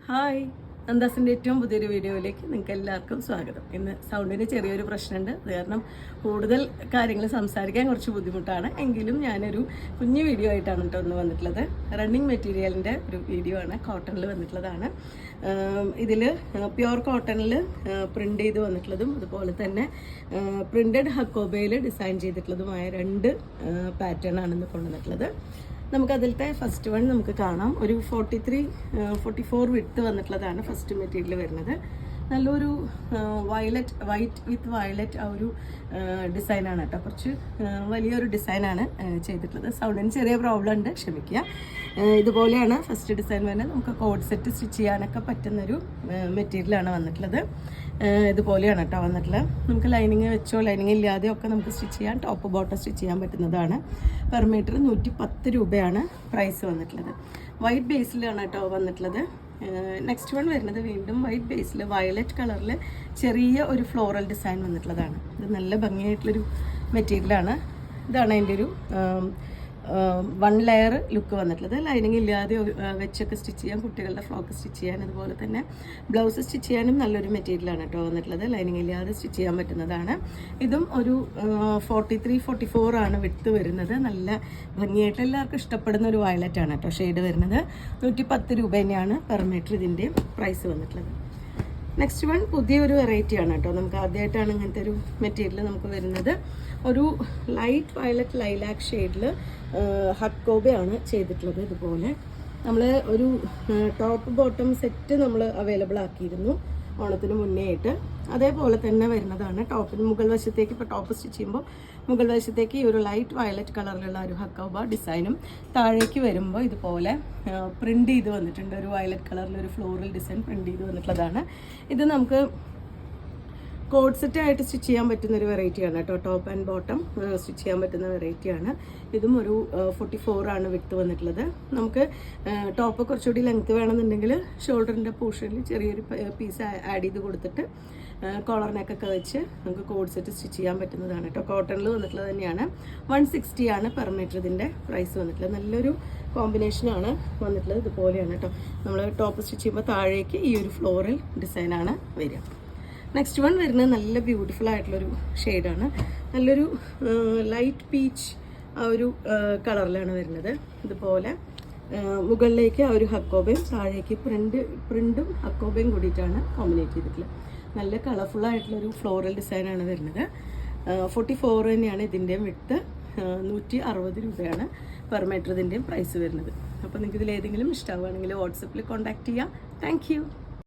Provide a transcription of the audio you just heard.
Hi, നന്ദാസിൻ്റെ ഏറ്റവും പുതിയൊരു വീഡിയോയിലേക്ക് നിങ്ങൾക്ക് എല്ലാവർക്കും സ്വാഗതം. ഇന്ന് സൗണ്ടിന് ചെറിയൊരു പ്രശ്നമുണ്ട്. അത് കാരണം കൂടുതൽ കാര്യങ്ങൾ സംസാരിക്കാൻ കുറച്ച് ബുദ്ധിമുട്ടാണ്. എങ്കിലും ഞാനൊരു കുഞ്ഞു വീഡിയോ ആയിട്ടാണ് കേട്ടോ ഒന്ന് വന്നിട്ടുള്ളത്. റണ്ണിങ് മെറ്റീരിയലിൻ്റെ ഒരു വീഡിയോ ആണ്, കോട്ടണിൽ വന്നിട്ടുള്ളതാണ്. ഇതിൽ പ്യുവർ കോട്ടണിൽ പ്രിൻ്റ് ചെയ്ത് വന്നിട്ടുള്ളതും അതുപോലെ തന്നെ പ്രിൻറ്റഡ് ഹക്കോബയിൽ ഡിസൈൻ ചെയ്തിട്ടുള്ളതുമായ രണ്ട് പാറ്റേൺ ആണ് ഇന്ന് കൊണ്ടുവന്നിട്ടുള്ളത്. നമുക്കതിലത്തെ ഫസ്റ്റ് വൺ നമുക്ക് കാണാം. ഒരു 44 വിഡ്ത്ത് വന്നിട്ടുള്ളതാണ് ഫസ്റ്റ് മെറ്റീരിയൽ വരുന്നത്. നല്ലൊരു വൈറ്റ് വിത്ത് വയലറ്റ് ആ ഒരു ഡിസൈനാണ് കേട്ടോ. കുറച്ച് വലിയൊരു ഡിസൈനാണ് ചെയ്തിട്ടുള്ളത്. സൗണ്ടിന് ചെറിയ പ്രോബ്ലം ഉണ്ട്, ക്ഷമിക്കുക. ഇതുപോലെയാണ് ഫസ്റ്റ് ഡിസൈൻ വരുന്നത്. നമുക്ക് കോഡ് സെറ്റ് സ്റ്റിച്ച് ചെയ്യാനൊക്കെ പറ്റുന്നൊരു മെറ്റീരിയലാണ് വന്നിട്ടുള്ളത്. ഇതുപോലെയാണ് കേട്ടോ വന്നിട്ടുള്ളത്. നമുക്ക് ലൈനിങ് വെച്ചോ ലൈനിങ് ഇല്ലാതെയോ ഒക്കെ നമുക്ക് സ്റ്റിച്ച് ചെയ്യാൻ, ടോപ്പ് ബോട്ടം സ്റ്റിച്ച് ചെയ്യാൻ പറ്റുന്നതാണ്. പെർ മീറ്റർ 110 രൂപയാണ് പ്രൈസ് വന്നിട്ടുള്ളത്. വൈറ്റ് ബേസിലാണ് കേട്ടോ വന്നിട്ടുള്ളത്. നെക്സ്റ്റ് വൺ വരുന്നത് വീണ്ടും വൈറ്റ് ബേസിൽ വയലറ്റ് കളറിൽ ചെറിയ ഒരു ഫ്ലോറൽ ഡിസൈൻ വന്നിട്ടുള്ളതാണ്. ഇത് നല്ല ഭംഗിയായിട്ടുള്ളൊരു മെറ്റീരിയലാണ്. ഇതാണ് അതിൻ്റെ ഒരു 1 ലെയർ ലുക്ക് വന്നിട്ടുള്ളത്. ലൈനിങ് ഇല്ലാതെ വെച്ചൊക്കെ സ്റ്റിച്ച് ചെയ്യാൻ, കുട്ടികളുടെ ഫ്രോക്ക് സ്റ്റിച്ച് ചെയ്യാൻ, അതുപോലെ തന്നെ ബ്ലൗസ് സ്റ്റിച്ച് ചെയ്യാനും നല്ലൊരു മെറ്റീരിയലാണ് കേട്ടോ വന്നിട്ടുള്ളത്. ലൈനിങ് ഇല്ലാതെ സ്റ്റിച്ച് ചെയ്യാൻ പറ്റുന്നതാണ്. ഇതും ഒരു 43-44 ആണ് വിഡ്ത്ത് വരുന്നത്. നല്ല ഭംഗിയായിട്ട് എല്ലാവർക്കും ഇഷ്ടപ്പെടുന്ന ഒരു വയലറ്റ് ആണ് കേട്ടോ ഷെയ്ഡ് വരുന്നത്. 110 രൂപ തന്നെയാണ് പെർ മീറ്റർ ഇതിൻ്റെ പ്രൈസ് വന്നിട്ടുള്ളത്. നെക്സ്റ്റ് വൺ പുതിയൊരു വെറൈറ്റിയാണ് കേട്ടോ. നമുക്ക് ആദ്യമായിട്ടാണ് ഇങ്ങനത്തെ ഒരു മെറ്റീരിയൽ നമുക്ക് വരുന്നത്. ഒരു ലൈറ്റ് വയലറ്റ് ലൈലാക്ക് ഷെയ്ഡിൽ ഹക്കോബയാണ് ചെയ്തിട്ടുള്ളത്. ഇതുപോലെ നമ്മൾ ഒരു ടോപ്പ് ബോട്ടം സെറ്റ് നമ്മൾ അവൈലബിൾ ആക്കിയിരുന്നു ഓണത്തിന് മുന്നേ ആയിട്ട്. അതേപോലെ തന്നെ വരുന്നതാണ് ടോപ്പിന് മുകൾ വശത്തേക്ക്. ഇപ്പോൾ ടോപ്പ് സ്റ്റിച്ച് ചെയ്യുമ്പോൾ മുകൾ വശത്തേക്ക് ഈ ഒരു ലൈറ്റ് വയലറ്റ് കളറിലുള്ള ഒരു ഹക്കോബ ഡിസൈനും താഴേക്ക് വരുമ്പോൾ ഇതുപോലെ പ്രിൻ്റ് ചെയ്ത് വന്നിട്ടുണ്ട്. ഒരു വയലറ്റ് കളറിലൊരു ഫ്ലോറൽ ഡിസൈൻ പ്രിൻ്റ് ചെയ്ത് വന്നിട്ടുള്ളതാണ്. ഇത് നമുക്ക് കോഡ് സെറ്റ് ആയിട്ട് സ്റ്റിച്ച് ചെയ്യാൻ പറ്റുന്ന ഒരു വെറൈറ്റിയാണ് കേട്ടോ. ടോപ്പ് ആൻഡ് ബോട്ടം സ്റ്റിച്ച് ചെയ്യാൻ പറ്റുന്ന വെറൈറ്റിയാണ്. ഇതും ഒരു 44 ആണ് വിഡ്ത്ത് വന്നിട്ടുള്ളത്. നമുക്ക് ടോപ്പ് കുറച്ചുകൂടി ലെങ്ത്ത് വേണമെന്നുണ്ടെങ്കിൽ ഷോൾഡറിൻ്റെ പോർഷനിൽ ചെറിയൊരു പീസ് ആഡ് ചെയ്ത് കൊടുത്തിട്ട് കോളറിനൊക്കെ വെച്ച് നമുക്ക് കോഡ് സെറ്റ് സ്റ്റിച്ച് ചെയ്യാൻ പറ്റുന്നതാണ് കേട്ടോ. കോട്ടണിൽ വന്നിട്ടുള്ളത് തന്നെയാണ്. 160 ആണ് പെർ മീറ്റർ ഇതിൻ്റെ പ്രൈസ് വന്നിട്ടുള്ളത്. നല്ലൊരു കോമ്പിനേഷനാണ് വന്നിട്ടുള്ളത്. ഇതുപോലെയാണ് കേട്ടോ. നമ്മൾ ടോപ്പ് സ്റ്റിച്ച് ചെയ്യുമ്പോൾ താഴേക്ക് ഈ ഒരു ഫ്ലോറൽ ഡിസൈനാണ് വരിക. നെക്സ്റ്റ് വൺ വരുന്നത് നല്ല ബ്യൂട്ടിഫുൾ ആയിട്ടുള്ളൊരു ഷെയ്ഡാണ്. നല്ലൊരു ലൈറ്റ് പീച്ച് ആ ഒരു കളറിലാണ് വരുന്നത്. ഇതുപോലെ മുകളിലേക്ക് ആ ഒരു ഹക്കോബയും താഴേക്ക് പ്രിൻറ്റും ഹക്കോബയും കൂടിയിട്ടാണ് കോമ്പിനേറ്റ് ചെയ്തിട്ടുള്ളത്. നല്ല കളർഫുള്ളായിട്ടുള്ളൊരു ഫ്ലോറൽ ഡിസൈനാണ് വരുന്നത്. 44 തന്നെയാണ് ഇതിൻ്റെയും വിഡ്ത്ത്. 160 രൂപയാണ് പെർ മീറ്റർ ഇതിൻ്റെയും പ്രൈസ് വരുന്നത്. അപ്പോൾ നിങ്ങൾക്ക് ഇതിലേതെങ്കിലും ഇഷ്ടമാവുകയാണെങ്കിൽ വാട്സപ്പിൽ കോൺടാക്റ്റ് ചെയ്യാം. താങ്ക്